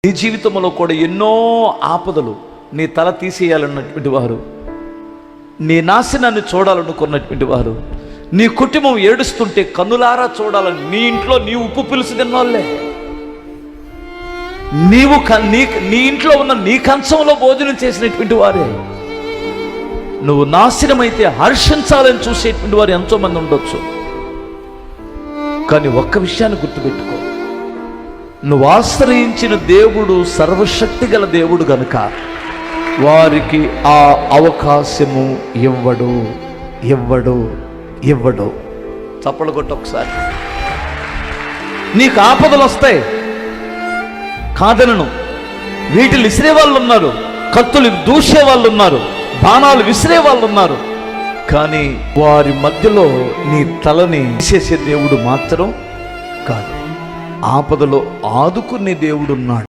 నీ జీవితంలో కూడా ఎన్నో ఆపదలు నీ తల తీసేయాలన్నటువంటి వారు, నీ నాశనాన్ని చూడాలనుకున్నటువంటి వారు, నీ కుటుంబం ఏడుస్తుంటే కన్నులారా చూడాలని నీ ఇంట్లో నీ ఉప్పు పులుసు తిన్నోళ్ళే, నీ ఇంట్లో ఉన్న నీ కంచంలో భోజనం చేసినటువంటి వారే, నువ్వు నాశనమైతే హర్షించాలని చూసేటువంటి వారు ఎంతో మంది ఉండొచ్చు. కానీ ఒక్క విషయాన్ని గుర్తుపెట్టుకో, నువ్వు ఆశ్రయించిన దేవుడు సర్వశక్తి గల దేవుడు గనుక వారికి ఆ అవకాశము ఇవ్వడు. చప్పలు కొట్టు ఒకసారి. నీకు ఆపదలు వస్తాయి కాదనను, వీటిని విసిరే వాళ్ళు ఉన్నారు, కత్తులు దూసే వాళ్ళు ఉన్నారు, బాణాలు విసిరే వాళ్ళు ఉన్నారు. కానీ వారి మధ్యలో నీ తలని తీసేసే దేవుడు మాత్రం కాదు. ఆపదలో ఆదుకునే దేవుడు ఉన్నాడు.